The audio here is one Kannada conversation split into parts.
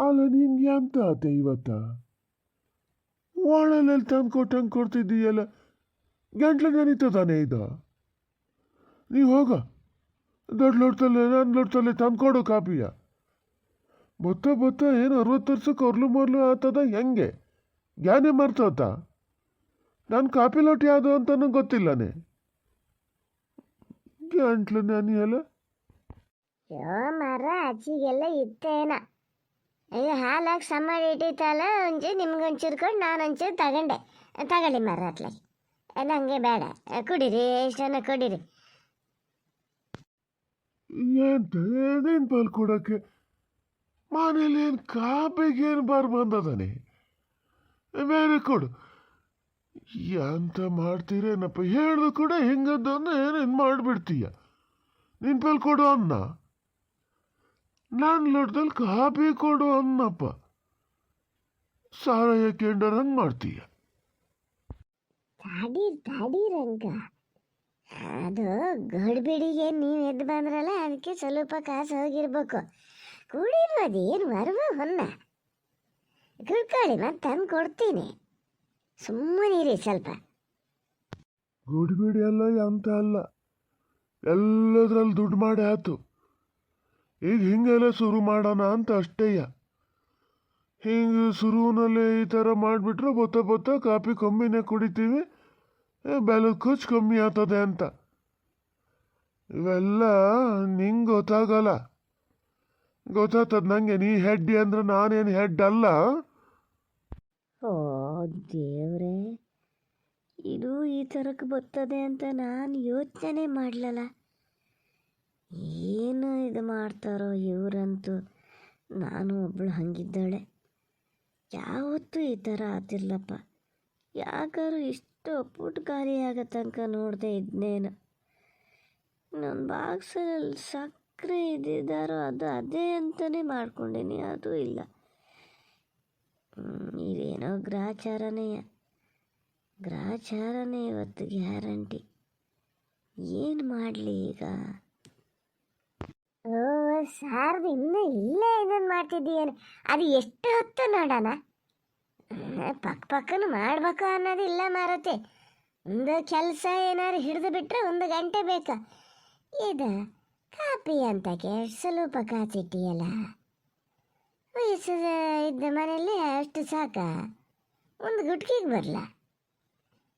ಅಲ್ಲ ನಿಂಗೆ ಅಂತ ಆತೆ ಇವತ್ತ ವಾಳಲ್ಲಿ ತಂದು ಕೊಟ್ಟಂಗೆ ಕೊಡ್ತಿದ್ದೀಯಲ್ಲ, ಗಂಟ್ಲು ನೆನೀತದಾನೆ ಇದು. ನೀವು ಹೋಗ, ದೊಡ್ಡ ಲೋಟದಲ್ಲಿ ನಾನು ಲೋಟದಲ್ಲಿ ತಂದ್ಕೊಡು ಕಾಪಿಯ. ಬೊತ್ತ ಏನು 60 ವರ್ಷಕ್ಕೆ ಹೊರ್ಲು ಮೊರ್ಲು ಆತದ ಹೆಂಗೆ? ಜ್ಞಾನೇ ಮರ್ತೋತ. ನಾನು ಕಾಪಿ ಲೋಟ ಯಾವುದು ಅಂತನೂ ಗೊತ್ತಿಲ್ಲನೆ. ಗಂಟ್ಲು ನೆನೆಯಲ್ಲ. ಮರ ಅಚ್ಚಿಗೆಲ್ಲ ಇತ್ತೇನ. ಈಗ ಹಾಲಾಗಿ ಸಮ ಇಟ್ಟಿತ್ತಲ್ಲ, ಒಂಚೂರು ನಿಮ್ಗೊಂಚೂರು ಕೊಟ್ಟು ನಾನು ಒಂಚೂರು ತಗೊಳ್ಳಿ ಮರ ಅತ್ಲಾಗಿ. ನನಗೆ ಬೇಡ, ಕುಡೀರಿ, ಎಷ್ಟನ್ನ ಕೊಡಿರಿ. ಎಂತ ಏನೇನು ಪಾಲ್ ಕೊಡೋಕ್ಕೆ? ಮನೇಲಿ ಏನು ಕಾಪಿಗೇನು ಬಂದದಾನೆ? ಬೇರೆ ಕೊಡು. ಎಂತ ಮಾಡ್ತೀರೇನಪ್ಪ? ಹೇಳಿದ್ರು ಕೂಡ ಹಿಂಗದ್ದನ್ನ ಏನೇನು ಮಾಡಿಬಿಡ್ತೀಯ. ನಿನ್ನ ಪೈಲ್ ಕೊಡು ಅನ್ನ, ನನ್ನ ಲೋಟದಲ್ಲಿ ಕಾಪಿ ಕೊಡು ಅನ್ನಪ್ಪ. ಸಾರಾಯ ಕೆಂಡರ್ ಹಂಗೆ ಮಾಡ್ತೀಯ. ತಡೀರಂಗ, ಅದು ಗಡ್ಬಿಡಿಗೆ ನೀವು ಎದ್ದು ಬಂದ್ರಲ್ಲ, ಅದಕ್ಕೆ ಸ್ವಲ್ಪ ಕಾಸು ಹೋಗಿರ್ಬೇಕು. ಕುಡಿರೋದು ಏನು ಬರುವ ಹೊನ್ನ ಕುಡ್ಕೊಳ್ಳಿ, ಮತ್ತೆ ತಂದು ಕೊಡ್ತೀನಿ. ಸುಮ್ಮನಿರಿ ಸ್ವಲ್ಪ. ಗಡ್ಬಿಡಿ ಅಲ್ಲ ಅಂತ ಅಲ್ಲ, ಎಲ್ಲದ್ರಲ್ಲಿ ದುಡ್ಡು ಮಾಡಿ ಆಯ್ತು. ಈಗ ಹಿಂಗೆಲ್ಲ ಶುರು ಮಾಡೋಣ ಅಂತ ಅಷ್ಟೇಯ. ಹಿಂಗೆ ಶುರುವಿನಲ್ಲಿ ಈ ಥರ ಮಾಡಿಬಿಟ್ರೆ ಬೊತ್ತ ಕಾಪಿ ಕಮ್ಮಿನೇ ಕುಡಿತೀವಿ, ಬೆಲೆ ಖರ್ಚು ಕಮ್ಮಿ ಆಗ್ತದೆ ಅಂತ. ಇವೆಲ್ಲ ನಿಂಗೆ ಗೊತ್ತಾಗಲ್ಲ. ಗೊತ್ತಾಗ್ತದ ನನಗೆ. ನೀ ಹೆಡ್ಡಿ ಅಂದ್ರೆ ನಾನೇನು ಹೆಡ್ ಅಲ್ಲ. ಓ ದೇವ್ರೆ, ಇದು ಈ ಥರಕ್ಕೆ ಬರ್ತದೆ ಅಂತ ನಾನು ಯೋಚನೆ ಮಾಡಲಲ್ಲ. ಏನು ಇದು ಮಾಡ್ತಾರೋ ಇವರಂತೂ. ನಾನು ಒಬ್ಬಳು ಹಂಗಿದ್ದಾಳೆ, ಯಾವತ್ತೂ ಈ ಥರ ಆತಿರ್ಲಪ್ಪ. ಯಾಕಾದ್ರೂ ಇಷ್ಟು ಪುಟ್ ಖಾಲಿ ಆಗೋ ತನಕ ನೋಡದೆ ಇದ್ನೇನು. ನನ್ನ ಬಾಕ್ಸಲ್ಲಿ ಸಕ್ಕರೆ ಇದ್ದಿದ್ದಾರೋ ಅದು ಅದೇ ಅಂತಲೇ ಮಾಡ್ಕೊಂಡೀನಿ, ಅದು ಇಲ್ಲ. ಇದೇನೋ ಗ್ರಾಚಾರನೇ ಇವತ್ತು ಗ್ಯಾರಂಟಿ. ಏನು ಮಾಡಲಿ ಈಗ? ಓ ಸಾರ್ದು ಇನ್ನೂ ಇಲ್ಲೇ ಇದನ್ನು ಮಾಡ್ತಿದ್ದೀಯೇನು? ಅದು ಎಷ್ಟು ಹೊತ್ತು ನೋಡೋಣ. ಪಕ್ಕನೂ ಮಾಡ್ಬೇಕು ಅನ್ನೋದಿಲ್ಲ ಮಾರತ್ತೆ. ಒಂದು ಕೆಲಸ ಏನಾದ್ರು ಹಿಡಿದು ಬಿಟ್ಟರೆ 1 ಗಂಟೆ ಬೇಕಾ? ಇದು ಕಾಪಿ ಅಂತಕ್ಕೆ ಸ್ವಲ್ಪ ಕಾಚಿಟ್ಟಿಯಲ್ಲ, ವಯಸ್ಸು ಇದ್ದ ಮನೆಯಲ್ಲಿ ಅಷ್ಟು ಸಾಕ? 1 ಗುಟ್ಕಿಗೆ ಬರಲ್ಲ.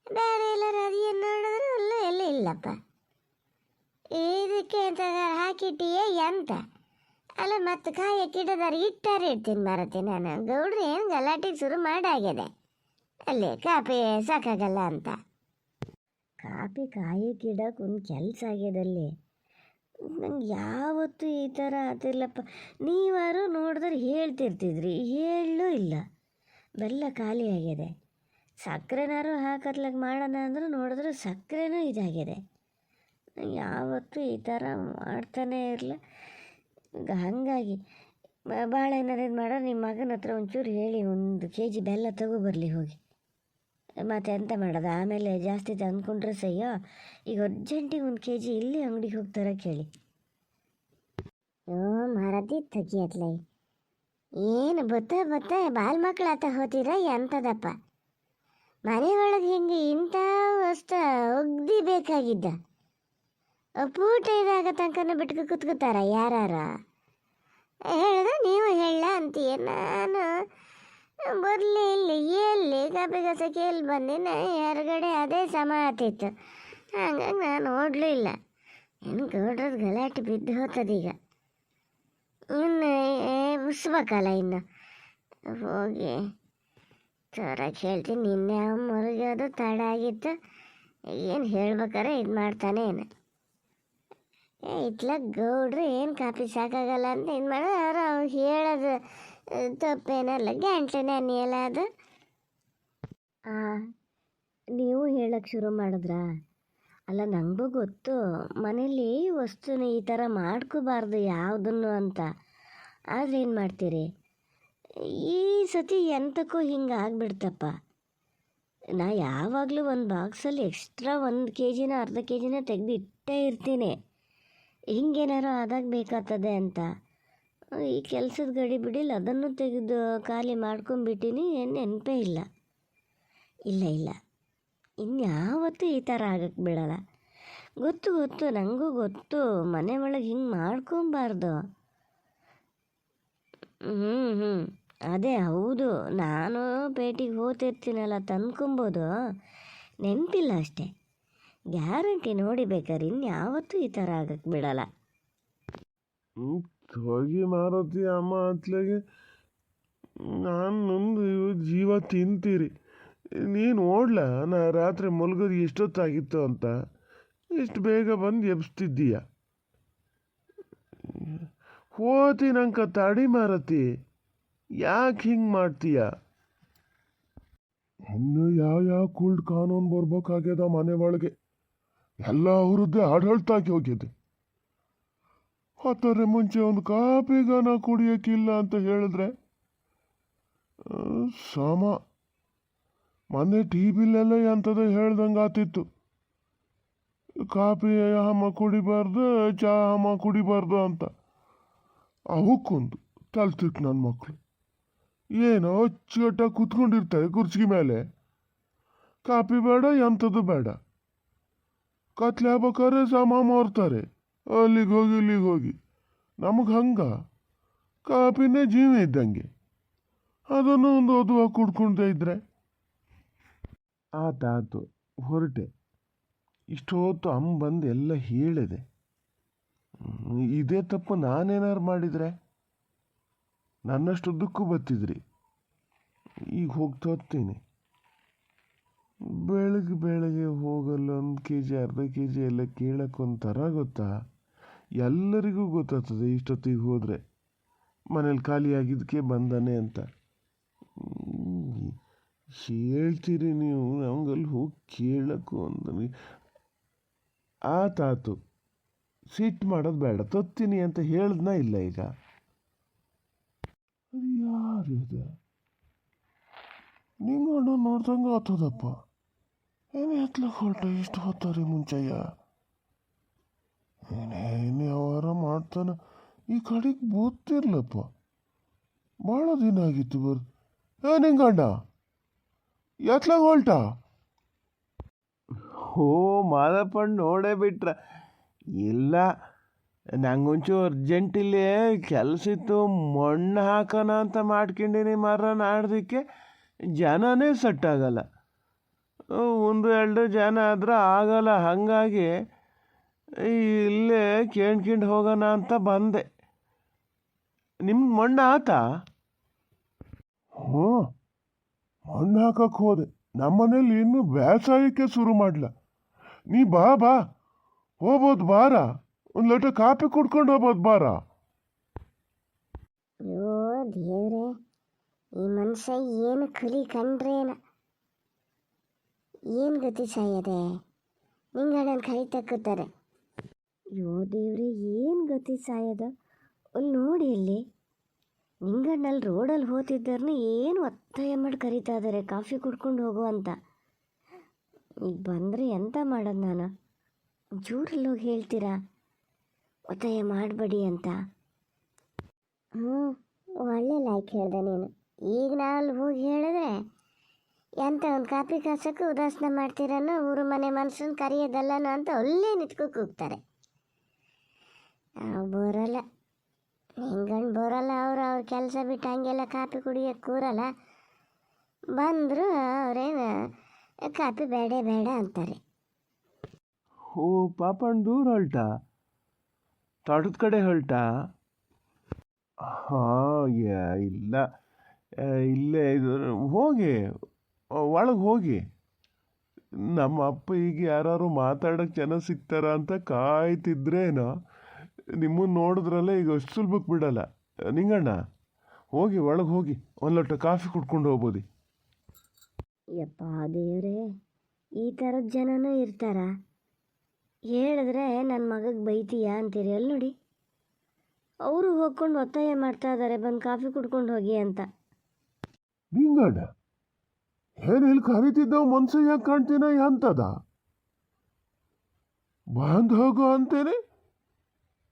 ಬೇರೆ ಎಲ್ಲರೂ ಅದೇನು ನೋಡಿದ್ರೆ ಎಲ್ಲಿ ಇಲ್ಲಪ್ಪ. ಇದಕ್ಕೆ ಅಂತ ಹಾಕಿಟ್ಟಿಯೇ ಎಂತ ಅಲ್ಲ? ಮತ್ತು ಕಾಯಕ್ಕಿಡದಾರ ಇಟ್ಟಾರೆ ಇಡ್ತೀನಿ ಮಾರತ್ತೆ ನಾನು. ಗೌಡ್ರು ಏನು ಗಲಾಟೆಗೆ ಶುರು ಮಾಡಾಗಿದೆ ಅಲ್ಲಿ, ಕಾಪಿ ಸಾಕಾಗಲ್ಲ ಅಂತ. ಕಾಪಿ ಕಾಯಕ್ಕಿಡಕ್ಕೆ ಒಂದು ಕೆಲಸ ಆಗ್ಯದಲ್ಲಿ. ನಂಗೆ ಯಾವತ್ತೂ ಈ ಥರ ಆತಿರ್ಲಪ್ಪ. ನೀವಾರು ನೋಡಿದ್ರೆ ಹೇಳ್ತಿರ್ತಿದ್ರಿ, ಹೇಳಲೂ ಇಲ್ಲ. ಬೆಲ್ಲ ಖಾಲಿ ಆಗಿದೆ. ಸಕ್ಕರೆನಾರು ಹಾಕತ್ಲಾಗ ಮಾಡೋಣ ಅಂದ್ರೆ ನೋಡಿದ್ರೆ ಸಕ್ಕರೆನೂ ಇದಾಗಿದೆ. ಯಾವತ್ತೂ ಈ ಥರ ಮಾಡ್ತಾನೇ ಇರಲ್ಲ. ಹಾಗಾಗಿ ಭಾಳ ಏನಾರು ಇದು ಮಾಡೋ, ನಿಮ್ಮ ಮಗನ ಹತ್ರ ಒಂಚೂರು ಹೇಳಿ 1 kg ಬೆಲ್ಲ ತಗೊಬರಲಿ ಹೋಗಿ. ಮತ್ತು ಎಂತ ಮಾಡೋದು, ಆಮೇಲೆ ಜಾಸ್ತಿ ತಂದ್ಕೊಂಡ್ರೆ ಸಯ್ಯೋ. ಈಗ ಅರ್ಜೆಂಟಿಗೆ 1 kg ಇಲ್ಲಿ ಅಂಗಡಿಗೆ ಹೋಗ್ತಾರ ಕೇಳಿ. ಮರದಿ ತೆಗಿಯತ್ಲೈ ಏನು ಬತ್ತ ಬಾಲ್ ಮಕ್ಳು ಆತ ಹೋತೀರ ಎಂಥದಪ್ಪ? ಮನೆಯೊಳಗೆ ಹಿಂಗೆ ಇಂಥ ವಸ್ತು ಒಗ್ದಿ ಬೇಕಾಗಿದ್ದ ಪೂಟ ಇದಾಗ ತನಕನ ಬಿಟ್ಕೊ ಕೂತ್ಕೋತಾರ ಯಾರು? ಹೇಳಿದ್ರೆ ನೀವು ಹೇಳ ಅಂತೀಯ. ನಾನು ಬರಲಿ ಇಲ್ಲಿ ಎಲ್ಲಿ ಕಾಪಿ ಕಸಕ್ಕೆ ಎಲ್ಲಿ ಬಂದಿನ ಹೊರಗಡೆ ಅದೇ ಸಮ ಆತಿತ್ತು. ಹಂಗಾಗಿ ನಾನು ನೋಡಲೂ ಇಲ್ಲ. ಏನು ಗೌಡ್ರದ್ದು ಗಲಾಟೆ ಬಿದ್ದು ಹೋಗ್ತದೀಗ. ಇನ್ನು ಮುಸ್ಬೇಕಲ್ಲ, ಇನ್ನು ಹೋಗಿ ಜೋರಾಗಿ ಹೇಳ್ತೀನಿ. ನಿನ್ನೆ ಮುರುಗೋದು ತಡ ಆಗಿತ್ತು. ಏನು ಹೇಳ್ಬೇಕಾರೆ ಇದು ಮಾಡ್ತಾನೆ ಏನು ಇತ್ಲಾಗ ಗೌಡ್ರು ಏನು ಕಾಪಿ ಸಾಕಾಗಲ್ಲ ಅಂತ ಇದು ಮಾಡೋದು. ಅವ್ರು ಹೇಳೋದು ತಪ್ಪೇನಲ್ಲ, ಗಂಟ್ಲು ನೆನೆಯಲ್ಲ ಅದು. ನೀವು ಹೇಳಕ್ಕೆ ಶುರು ಮಾಡಿದ್ರಾ? ಅಲ್ಲ, ನನಗೂ ಗೊತ್ತು ಮನೇಲಿ ವಸ್ತುನ ಈ ಥರ ಮಾಡ್ಕೋಬಾರ್ದು ಯಾವುದನ್ನು ಅಂತ. ಆದರೆ ಏನು ಮಾಡ್ತೀರಿ, ಈ ಸತಿ ಎಂತಕ್ಕೂ ಹಿಂಗೆ ಆಗಿಬಿಡ್ತಪ್ಪ. ನಾ ಯಾವಾಗಲೂ ಒಂದು ಬಾಕ್ಸಲ್ಲಿ ಎಕ್ಸ್ಟ್ರಾ 1 kgನ ಅರ್ಧ kgನ ತೆಗೆದು ಇಟ್ಟೇ ಇರ್ತೀನಿ. ಹಿಂಗೇನಾರು ಆದಾಗ ಬೇಕಾಗ್ತದೆ ಅಂತ. ಈ ಕೆಲಸದ ಗಡಿ ಬಿಡಿಲ್ಲ ಅದನ್ನು ತೆಗೆದು ಖಾಲಿ ಮಾಡ್ಕೊಂಬಿಟ್ಟಿನಿ, ಏನು ನೆನಪೇ ಇಲ್ಲ. ಇಲ್ಲ ಇಲ್ಲ, ಇನ್ಯಾವತ್ತೂ ಈ ಥರ ಆಗಕ್ಕೆ ಬಿಡಲ್ಲ. ಗೊತ್ತು ಗೊತ್ತು, ನನಗೂ ಗೊತ್ತು, ಮನೆ ಒಳಗೆ ಹಿಂಗೆ ಮಾಡ್ಕೊಬಾರ್ದು. ಹ್ಞೂ ಅದೇ ಹೌದು, ನಾನು ಪೇಟೆಗೆ ಹೋಗ್ತಿರ್ತೀನಲ್ಲ, ತಂದ್ಕೊಬೋದು, ನೆನಪಿಲ್ಲ ಅಷ್ಟೇ. ಗ್ಯಾರಂಟಿ ನೋಡಿ ಬೇಕಾದ್ರೆ ಇನ್ಯಾವತ್ತೂ ಈ ಥರ ಆಗಕ್ಕೆ ಬಿಡಲ್ಲ. ಹೋಗಿ ಮಾರುತಿ ಅಮ್ಮ ಅತ್ಲಾಗೆ ನಾನು ನಂದು ಜೀವ ತಿಂತೀರಿ. ನೀನು ಓಡ್ಲ ನಾ ರಾತ್ರಿ ಮಲ್ಗೋದು ಎಷ್ಟೊತ್ತಾಗಿತ್ತು ಅಂತ ಇಷ್ಟು ಬೇಗ ಬಂದು ಎಬ್ಸ್ತಿದ್ದೀಯ. ಹೋತಿ ನಂಗೆ ತಡಿ ಮಾರತಿ, ಯಾಕೆ ಹಿಂಗೆ ಮಾಡ್ತೀಯ? ಇನ್ನು ಯಾವ ಕುಲ್ಡ್ ಕಾನೂನು ಬರ್ಬೇಕಾಗ್ಯದ ಮನೆ ಒಳಗೆ, ಎಲ್ಲ ಅವ್ರದ್ದೇ ಆಡಳಿತಾಗಿ ಹೋಗಿದೆ. ಅದರ ಮುಂಚೆ ಒಂದು ಕಾಪಿಗಾನ ಕುಡಿಯೋಕ್ಕಿಲ್ಲ ಅಂತ ಹೇಳಿದ್ರೆ ಸಮ. ಮೊನ್ನೆ ಟಿ ವಿಲೆಲ್ಲ ಎಂಥದ್ದು ಹೇಳ್ದಂಗೆ ಆತಿತ್ತು, ಕಾಫಿ ಹಮ ಕುಡಿಬಾರ್ದು, ಚಹಾ ಹಮ ಕುಡಿಬಾರ್ದು ಅಂತ. ಅವಕ್ಕೊಂದು ತಲ್ತಿಕ್ ನನ್ನ ಮಕ್ಕಳು ಏನೋ ಅಚ್ಚುಕಟ್ಟಾಗಿ ಕೂತ್ಕೊಂಡಿರ್ತಾರೆ ಕುರ್ಚಿ ಮೇಲೆ, ಕಾಫಿ ಬೇಡ ಎಂಥದ್ದು ಬೇಡ. ಕತ್ಲೆ ಆಗ್ಬೇಕಾದ್ರೆ ಸಮ ಮಾರ್ತಾರೆ, ಅಲ್ಲಿಗೆ ಹೋಗಿ ಇಲ್ಲಿಗೆ ಹೋಗಿ. ನಮಗೆ ಹಂಗ ಕಾಪಿನೇ ಜೀವ ಇದ್ದಂಗೆ, ಅದನ್ನು ಒಂದು ಓದುವಾಗ ಕುಡ್ಕೊಳ್ತಾ ಇದ್ರೆ ಆತಾತು ಹೊರಟೆ. ಇಷ್ಟೊತ್ತು ಅಮ್ಮ ಬಂದು ಎಲ್ಲ ಹೇಳಿದೆ. ಇದೇ ತಪ್ಪು ನಾನೇನಾರು ಮಾಡಿದರೆ ನನ್ನಷ್ಟುದ್ದಕ್ಕೂ ಬತ್ತಿದ್ರಿ. ಈಗ ಹೋಗ್ತಾ ಹೋಗ್ತೀನಿ. ಬೆಳಗ್ಗೆ ಹೋಗಲ್ಲ, 1 kg ಅರ್ಧ kg ಎಲ್ಲ ಕೇಳಕ್ಕೊಂಥರ ಗೊತ್ತಾ, ಎಲ್ಲರಿಗೂ ಗೊತ್ತಾಗ್ತದೆ ಇಷ್ಟೊತ್ತಿಗೆ ಹೋದರೆ ಮನೇಲಿ ಖಾಲಿಯಾಗಿದ್ದಕ್ಕೆ ಬಂದಾನೆ ಅಂತ. ಹೇಳ್ತೀರಿ ನೀವು, ನಮಗಲ್ಲಿ ಹೋಗಿ ಕೇಳಕ್ಕೂ ಅಂದ ಆತಾತು. ಸಿಟ್ಟು ಮಾಡೋದು ಬೇಡ, ತೊತ್ತೀನಿ ಅಂತ ಹೇಳಿದ್ನ ಇಲ್ಲ. ಈಗ ಅದು ಯಾರಿದೆ? ನಿಂಗಣ್ಣ ನೋಡ್ದಂಗೆ ಆತದಪ್ಪ. ಏನೇ ಎತ್ಲಕ್ಕೆ ಹೊರಟ ಇಷ್ಟು ಹೊತ್ತಾರೆ ಮುಂಚೆಯ? ಏನೇ ಅವರ ಮಾಡ್ತಾನೆ, ಈ ಕಡೆಗೆ ಬೂತಿರ್ಲಪ್ಪ. ಭಾಳ ದಿನ ಆಗಿತ್ತು. ನಿಂಗಣ್ಣ ಎತ್ಲಾಗ ಹೊಲ್ಟ? ಓ ಮಾದಪ್ಪಣ್ಣ ನೋಡೇ ಬಿಟ್ರ? ಇಲ್ಲ, ನಂಗೊಂಚೂರು ಅರ್ಜೆಂಟಿಲ್ಲಿ ಕೆಲಸ ಇತ್ತು, ಮಣ್ಣು ಹಾಕೋಣ ಅಂತ ಮಾಡ್ಕೊಂಡಿನಿ. ನಾಡ್ದಕ್ಕೆ ಜನನೇ ಸೆಟ್ಟಾಗಲ್ಲ. 1-2 ಜನ ಆದ್ರೆ ಆಗಲ್ಲ. ಹಾಗಾಗಿ ಇಲ್ಲೇ ಕೇಳ್ಕೊಂಡು ಹೋಗೋಣ ಅಂತ ಬಂದೆ. ನಿಮ್ಗೆ ಮಣ್ಣು ಆತಾ? ಹ್ಞೂ, ಮಣ್ಣು ಹಾಕಕ್ಕೆ ಹೋದೆ. ನಮ್ಮನೇಲಿ ಇನ್ನೂ ಬೇಸಾಯಕ್ಕೆ ಶುರು ಮಾಡಲ. ನೀ ಬಾ ಹೋಗ್ಬೋದು ಬಾರ, ಒಂದು ಲೋಟ ಕಾಫಿ ಕುಡ್ಕೊಂಡು ಹೋಗ್ಬೋದು ಬಾರ. ಅಯ್ಯೋ ದೇವ್ರೆ, ಈ ಮನುಷ್ಯ ಏನು ಕಲಿ ಕಂಡ್ರೇನ, ಏನು ಗತಿ ಸಾಯದೆ. ನಿಂಗಣ್ಣನ ಕೈ ತಕ್ಕುತ್ತಾರೆ. ಅಯ್ಯೋ ದೇವ್ರೆ, ಏನು ಗತಿ ಸಾಯದ. ಅಲ್ಲಿ ನೋಡಿ, ಇಲ್ಲಿ ನಿಂಗಣ್ಣಲ್ಲಿ ರೋಡಲ್ಲಿ ಹೋಗ್ತಿದ್ದಾರನ್ನ ಏನು ಒತ್ತಾಯ ಮಾಡಿ ಕರೀತಾ ಇದ್ದಾರೆ ಕಾಫಿ ಕುಡ್ಕೊಂಡು ಹೋಗು ಅಂತ. ಈಗ ಬಂದರೆ ಎಂತ ಮಾಡೋದು ನಾನು? ಜೂರಲ್ಲಿ ಹೋಗಿ ಹೇಳ್ತೀರಾ ಒತ್ತಾಯ ಮಾಡಬೇಡಿ ಅಂತ? ಒಳ್ಳೆ ಲಾಯ್ಕ್ ಹೇಳ್ದೆ ನೀನು. ಈಗ ನಾವು ಅಲ್ಲಿ ಹೋಗಿ ಹೇಳಿದ್ರೆ ಎಂತ ಒಂದು ಕಾಫಿ ಕಾಸಕ್ಕೆ ಉದಾಸೀನ ಮಾಡ್ತೀರನೋ, ಊರು ಮನೆ ಮನುಷ್ಯನ ಕರೆಯೋದಲ್ಲನೋ ಅಂತ ಅಲ್ಲೇ ನಿಂತ್ಕೋಕೆ ಹೋಗ್ತಾರೆ. ನಾವು ಬರೋಲ್ಲ, ನಿಂಗಣ್ಣು ಬರೋಲ್ಲ. ಅವ್ರ ಕೆಲಸ ಬಿಟ್ಟು ಹಂಗೆಲ್ಲ ಕಾಫಿ ಕುಡಿಯೋಕ್ಕೆ ಕೂರಲ್ಲ. ಬಂದರು ಅವ್ರೇನು ಕಾಫಿ ಬೇಡ ಅಂತಾರೆ. ಓ ಪಾಪಣ್ಣ ದೂರ ಹೊಲ್ಟ? ತೋಟದ ಕಡೆ ಹೊಲ್ಟ? ಹಾಂ, ಇಲ್ಲ, ಇಲ್ಲೇ ಇದು. ಹೋಗಿ ಒಳಗೆ ಹೋಗಿ. ನಮ್ಮ ಅಪ್ಪ ಈಗ ಯಾರು ಮಾತಾಡೋಕ್ಕೆ ಜನ ಸಿಗ್ತಾರ ಅಂತ ಕಾಯ್ತಿದ್ರೇನೋ. ನಿಮ್ಮನ್ನು ನೋಡಿದ್ರಲ್ಲ, ಈಗ ಅಷ್ಟು ಸುಲಭಕ್ಕೆ ಬಿಡಲ್ಲ. ನಿಂಗಣ್ಣ ಹೋಗಿ ಒಳಗೆ ಹೋಗಿ ಒಂದು ಲೋಟ ಕಾಫಿ ಕುಡ್ಕೊಂಡು ಹೋಗ್ಬೋದು. ಯಪ್ಪ ದೇವ್ರೆ, ಈ ಥರದ ಜನನೂ ಇರ್ತಾರ? ಹೇಳಿದ್ರೆ ನನ್ನ ಮಗಗೆ ಬೈತೀಯಾ ಅಂತೀರಿ. ಅಲ್ಲಿ ನೋಡಿ, ಅವರು ಹೋಗ್ಕೊಂಡು ಒತ್ತಾಯ ಮಾಡ್ತಾ ಇದ್ದಾರೆ, ಬಂದು ಕಾಫಿ ಕುಡ್ಕೊಂಡು ಹೋಗಿ ಅಂತ. ನಿಂಗಣ್ಣ ಏನು ಇಲ್ಲಿ ಕರೀತಿದ್ದವು ಮನ್ಸು ಯಾಕೆ ಕಾಣ್ತೀನ? ಎಂತದ ಬಂದು ಹೋಗು ಅಂತೇನೆ.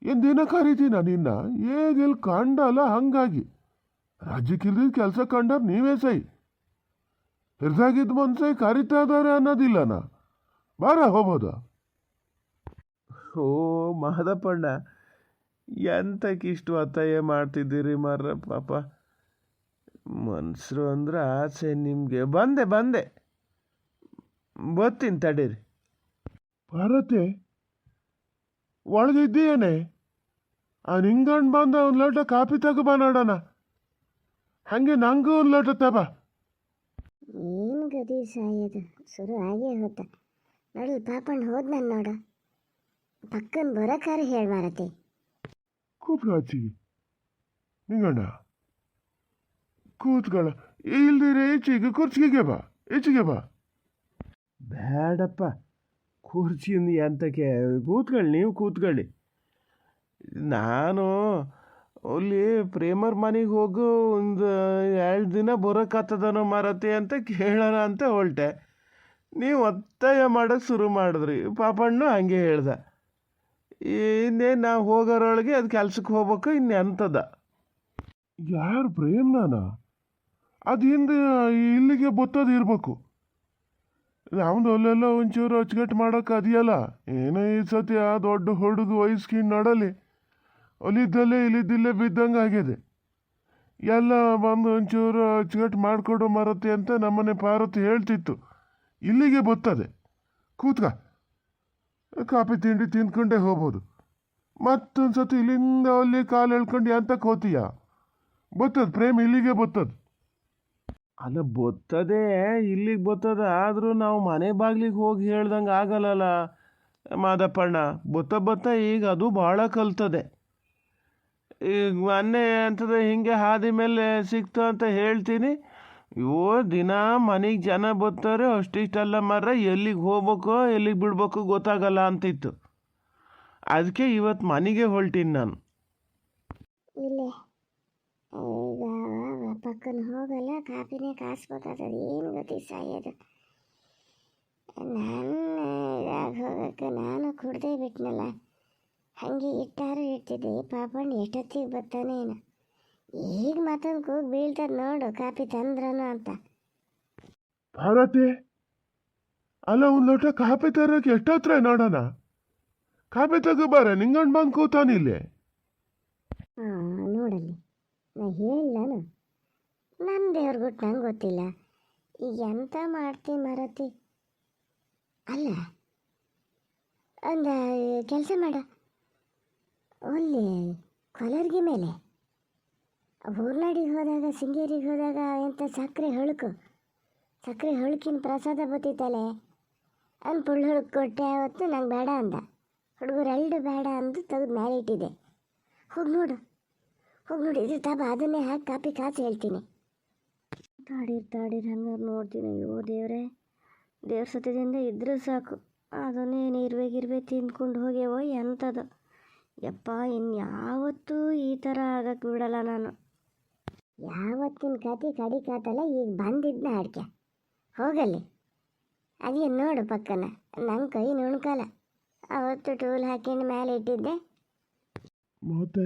ಏನು ದಿನ ಕರಿತೀನ ನಿನ್ನ ಹೇಗೆಲ್ಲಿ ಕಂಡಲ್ಲ ಹಂಗಾಗಿ ರಾಜ್ಯಕ್ಕಿಲ್ದಿದ್ದ ಕೆಲಸ ಕಂಡಾರ ನೀವೇ ಸೈ ಹಿರಿದಾಗಿದ್ದ ಮನ್ಸೈ ಕರಿತಾ ಇದ್ದಾರೆ ಅನ್ನೋದಿಲ್ಲನ ಬಾರ ಹೋಗ್ಬೋದ. ಓ ಮಾದಪ್ಪಣ್ಣ, ಎಂತಕ್ಕಿಷ್ಟು ಒತ್ತಾಯ ಮಾಡ್ತಿದ್ದೀರಿ ಮಾರ್ರ ಪಾಪ. ಮನ್ಸರು ಅಂದ್ರೆ ಆಸೆ ನಿಮಗೆ. ಬಂದೆ ಬರ್ತೀನಿ ತಡೀರಿ. ಭಾರತೆ ಒಳಗಿದ್ದೀಯೇನೆ? ಆ ನಿಂಗಣ್ಣ ಬಂದ ಒಂದು ಲೋಟ ಕಾಫಿ ತಗೋ ನೋಡೋಣ. ಹಾಗೆ ನಂಗೂ ಒಂದು ಲೋಟ ತಬ. ಏನು ಗದಿ ಸಾಯೋದು ಶುರು ಆಗೇ ಹೋತ. ನೋಡಲ್ ಪಾಪಣ್ಣ ಹೋದ್ ನಾನು ನೋಡ. ಪಕ್ಕನ ಬರೋಕಾರ ಹೇಳಿ ಮಾರತಿ. ಕೂತ್ಕೊ ಆಚಿಗೆ ನಿಂಗಣ್ಣ, ಕೂತ್ಕೊಳ್ಳ. ಇಲ್ದಿರೆ ಈಚೆಗೆ ಕುರ್ಚಿಗೆ ಬಾ, ಈಚೆಗೆ ಬಾ. ಬೇಡಪ್ಪ, ಕುರ್ಚಿಯಿಂದ ಎಂತಕ್ಕೆ? ಕೂತ್ಕೊಳ್ಳಿ, ನೀವು ಕೂತ್ಕೊಳ್ಳಿ. ನಾನು ಅಲ್ಲಿ ಪ್ರೇಮರ್ ಮನೆಗೆ ಹೋಗು ಒಂದು 2 ದಿನ ಬರೋಕ್ಕಾಗ್ತದನೋ ಮಾರತಿ ಅಂತ ಕೇಳೋಣ ಅಂತ ಹೊರಟೆ. ನೀವು ಒತ್ತಾಯ ಮಾಡೋಕ್ಕೆ ಶುರು ಮಾಡಿದ್ರಿ. ಪಾಪಣ್ಣು ಹಂಗೆ ಹೇಳ್ದ. ಇನ್ನೇನು ನಾವು ಹೋಗೋರೊಳಗೆ ಅದು ಕೆಲ್ಸಕ್ಕೆ ಹೋಗ್ಬೇಕು, ಇನ್ನೆಂಥದ. ಯಾರು ಪ್ರೇಮ್ನಾನ? ಅದು ಹಿಂದೆ ಇಲ್ಲಿಗೆ ಬತ್ತೋದು ಇರ್ಬೇಕು. ನಮ್ದು ಅಲ್ಲೆಲ್ಲ ಒಂಚೂರು ಅಚ್ಚುಕಟ್ಟು ಮಾಡೋಕೆ ಅದೆಯಲ್ಲ. ಏನೋ ಈ ಸತಿ ಆ ದೊಡ್ಡ ಹುಡುಗ ವಯಸ್ಸಿನ ನಡಲಿ ಅಲ್ಲಿದ್ದಲ್ಲೇ ಇಲ್ಲಿದ್ದಿಲ್ಲೇ ಬಿದ್ದಂಗೆ ಆಗಿದೆ. ಎಲ್ಲ ಬಂದು ಒಂಚೂರು ಅಚ್ಚುಕಟ್ಟು ಮಾಡಿಕೊಡು ಮರತಿ ಅಂತ ನಮ್ಮನೆ ಪಾರ್ವತಿ ಹೇಳ್ತಿತ್ತು. ಇಲ್ಲಿಗೆ ಬರ್ತದೆ. ಕೂತ್ಕ, ಕಾಫಿ ತಿಂಡಿ ತಿಂದ್ಕೊಂಡೇ ಹೋಗ್ಬೋದು. ಮತ್ತೊಂದು ಸತಿ ಇಲ್ಲಿಂದ ಅಲ್ಲಿ ಕಾಲು ಎಳ್ಕೊಂಡು ಎಂತಕ್ಕೆ ಹೋತೀಯ? ಬರ್ತದೆ ಪ್ರೇಮ್, ಇಲ್ಲಿಗೆ ಬರ್ತದೆ. ಅಲ್ಲ ಬರ್ತದೆ, ಇಲ್ಲಿಗೆ ಬರ್ತದೆ. ಆದರೂ ನಾವು ಮನೆ ಬಾಗಿಲಿಗೆ ಹೋಗಿ ಹೇಳ್ದಂಗೆ ಆಗಲ್ಲಲ್ಲ ಮಾದಪ್ಪಣ್ಣ. ಬತ್ತ ಈಗ ಅದು ಭಾಳ ಕಲ್ತದೆ. ಈಗ ಮೊನ್ನೆ ಅಂತದೆ ಹಿಂಗೆ ಹಾದಿ ಮೇಲೆ ಸಿಕ್ತು ಅಂತ ಹೇಳ್ತೀನಿ. ದಿನ ಮನೆಗೆ ಜನ ಬರ್ತಾರೆ, ಅಷ್ಟಿಷ್ಟಲ್ಲ ಮರ, ಎಲ್ಲಿಗೆ ಹೋಗ್ಬೇಕು ಎಲ್ಲಿಗೆ ಬಿಡ್ಬೇಕು ಗೊತ್ತಾಗಲ್ಲ ಅಂತಿತ್ತು. ಅದಕ್ಕೆ ಇವತ್ತು ಮನೆಗೆ ಹೊಲ್ಟೀನಿ ನಾನು. ಇಲ್ಲೇ ಈಗ ಪಕ್ಕನ ಹೋಗಲ್ಲ, ಕಾಪಿನೇ ಕಾಸ್ಬೇಕಾಗ್ತದೆ. ಏನು ಗತಿ ಸಾಯೋದು. ನಾನು ಹೋಗಕ್ಕೆ ನಾನು ಕುಡ್ದೇ ಬಿಟ್ನಲ್ಲ. ಹಾಗೆ ಇಟ್ಟಾರು ಇಡ್ತಿದ್ದೆ. ಪಾಪಣ್ಣ ಎಷ್ಟೊತ್ತಿಗೆ ಬರ್ತಾನೇನು. ಈಗ ಮತ್ತೊಂದು ಕೂಗಿ ಬೀಳ್ತದೆ ನೋಡು, ಕಾಪಿ ತಂದ್ರನು ಅಂತ. ಭಾರತಿ, ಅಲ್ಲ ಒಂದು ಲೋಟ ಕಾಫಿ ತರಕ್ಕೆ ಎಷ್ಟೊತ್ತರ ನೋಡೋಣ. ಕಾಫಿ ತಗೋಬಾರ, ನಿಂಗಣ್ಣ ಬಂದು ಕೂತಾನಿಲ್ಲೇ. ಹಾಂ ನೋಡಲ್ಲಿ, ನಾ ಹೇಳನು ನನ್ನ ದೇವ್ರ ಗುಟ್ಟು ನಂಗೆ ಗೊತ್ತಿಲ್ಲ. ಈಗ ಎಂತ ಮಾಡ್ತೀನಿ ಮರತಿ. ಅಲ್ಲ ಒಂದು ಕೆಲಸ ಮಾಡ, ಅಲ್ಲಿ ಕೊಲರ್ಗಿ ಮೇಲೆ ಊರ್ನಾಡಿಗೆ ಹೋದಾಗ ಶೃಂಗೇರಿಗೆ ಹೋದಾಗ ಎಂಥ ಸಕ್ಕರೆ ಹೊಳಕಿನ ಪ್ರಸಾದ ಬತ್ತಿತ್ತಲೆ ಅವ್ನು ಪುಳ್ಳು ಹೊಳಕ್ ಕೊಟ್ಟೆ. ಅವತ್ತು ನಂಗೆ ಬೇಡ ಅಂದ. ಹುಡುಗರು 2 ಬೇಡ ಅಂದು ತೆಗೆದು ಮೇಲೆ ಇಟ್ಟಿದ್ದೆ. ಹೋಗಿ ನೋಡು ಇದು ತಬ, ಅದನ್ನೇ ಹಾಕಿ ಕಾಪಿ ಕಾಸು ಹೇಳ್ತೀನಿ. ತಾಡಿರ್ ಹಂಗೆ ನೋಡ್ತೀನಿ. ಅಯ್ಯೋ ದೇವ್ರ ಸತ್ಯದಿಂದ ಇದ್ರೆ ಸಾಕು. ಅದನ್ನೇ ಇರುವೆ ತಿಂದ್ಕೊಂಡು ಹೋಗ್ಯವೋ ಎಂಥದ್ದು. ಯಪ್ಪ, ಇನ್ಯಾವತ್ತೂ ಈ ಥರ ಆಗಕ್ಕೆ ಬಿಡಲ್ಲ ನಾನು. ಯಾವತ್ತಿನ ಕತೆ ಕಡಿಕಾತಲ್ಲ, ಈಗ ಬಂದಿದ್ನ ಅಡ್ಕೆ ಹೋಗಲ್ಲಿ. ಅದೇನು ನೋಡು ಪಕ್ಕನ, ನನ್ನ ಕೈ ನುಣ್ಕಲ್ಲ. ಅವತ್ತು ಟೂಲ್ ಹಾಕೊಂಡು ಮೇಲೆ ಇಟ್ಟಿದ್ದೆ. ಮತ್ತೆ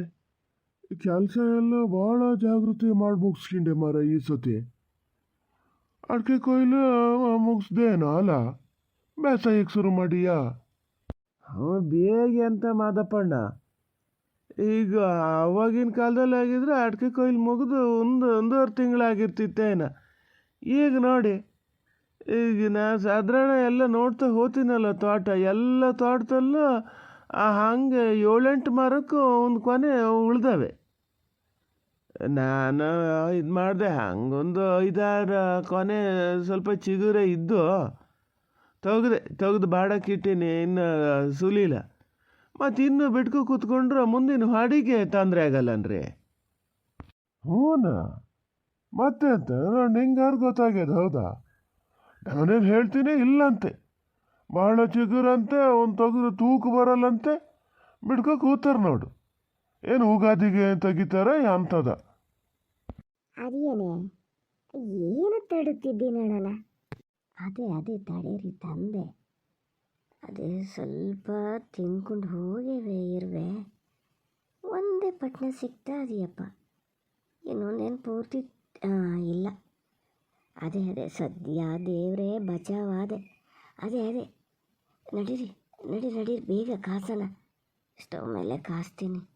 ಕೆಲಸ ಎಲ್ಲ ಭಾಳ ಜಾಗೃತಿ ಮಾಡಿ ಮುಗಿಸ್ಕೊಂಡೆ ಮರ ಈ ಸತಿ. ಅಡಿಕೆ ಕೊಯ್ಲು ಮುಗಿಸ್ದೇನೋ ಅಲ್ಲ, ಬೇಸಾಯಕ್ಕೆ ಶುರು ಮಾಡಿಯಾ? ಬೇಗ ಅಂತ ಮಾದಪ್ಪಣ್ಣ. ಈಗ ಆವಾಗಿನ ಕಾಲದಲ್ಲಿ ಆಗಿದ್ರೆ ಅಡಿಕೆ ಕೊಯ್ಲು ಮುಗಿದು 1.5 ತಿಂಗಳಾಗಿರ್ತಿತ್ತೇನ. ಈಗ ನೋಡಿ, ಈಗ ನಾ ಸಾಧಾರಣ ಎಲ್ಲ ನೋಡ್ತಾ ಹೋಗ್ತೀನಲ್ಲ ತೋಟ, ಎಲ್ಲ ತೋಟದಲ್ಲೂ ಹಂಗೆ 7-8 ಮರಕ್ಕೂ ಒಂದು ಕೊನೆ ಉಳ್ದವೆ. ನಾನು ಇದು ಮಾಡಿದೆ, ಹಂಗೊಂದು 5-6 ಕೊನೆ ಸ್ವಲ್ಪ ಚಿಗುರೆ ಇದ್ದು ತೆಗೆದು ಬಾಡಕ್ಕಿಟ್ಟೀನಿ, ಇನ್ನು ಸುಲಿಲ್ಲ. ಮತ್ತು ಇನ್ನು ಬಿಟ್ಕೊ ಕೂತ್ಕೊಂಡ್ರೆ ಮುಂದಿನ ಹಾಡಿಗೆ ತೊಂದರೆ ಆಗಲ್ಲನ್ರಿ. ಹ್ಞೂನಾ ಮತ್ತೆ ಅಂತ ನಿಂಗಾರು ಗೊತ್ತಾಗ್ಯದ? ಹೌದಾ? ನಾನೇನು ಹೇಳ್ತೀನಿ ಇಲ್ಲಂತೆ. ಭಾಳ ಚಿಗುರಂತೆ, ಒಂದು ತೆಗೆದು ತೂಕು ಬರಲ್ಲಂತೆ, ಬಿಡ್ಕೊ ಕೂತಾರ ನೋಡು. ಏನು ಉಗಾದಿಗೆ ತೆಗಿತಾರ ಅಂಥದ? ಅದೇನೇ ಏನು ತಡುತ್ತಿದ್ದಿ ನೋಡೋಣ. ಅದೇ ತಡೀರಿ ತಂದೆ. ಅದೇ ಸ್ವಲ್ಪ ತಿನ್ಕೊಂಡು ಹೋಗಿವೆ ಇರುವೆ. ಒಂದೇ ಪಟ್ನ ಸಿಗ್ತಾ ಇದೆಯಪ್ಪ. ಇನ್ನೊಂದೇನು ಪೂರ್ತಿ ಇಲ್ಲ. ಅದೇ ಸದ್ಯ ದೇವರೇ ಬಚಾವಾದೆ. ಅದೇ ನಡೀರಿ ಬೇಗ ಕಾಸೋಣ. ಸ್ಟವ್ ಮೇಲೆ ಕಾಸ್ತೀನಿ.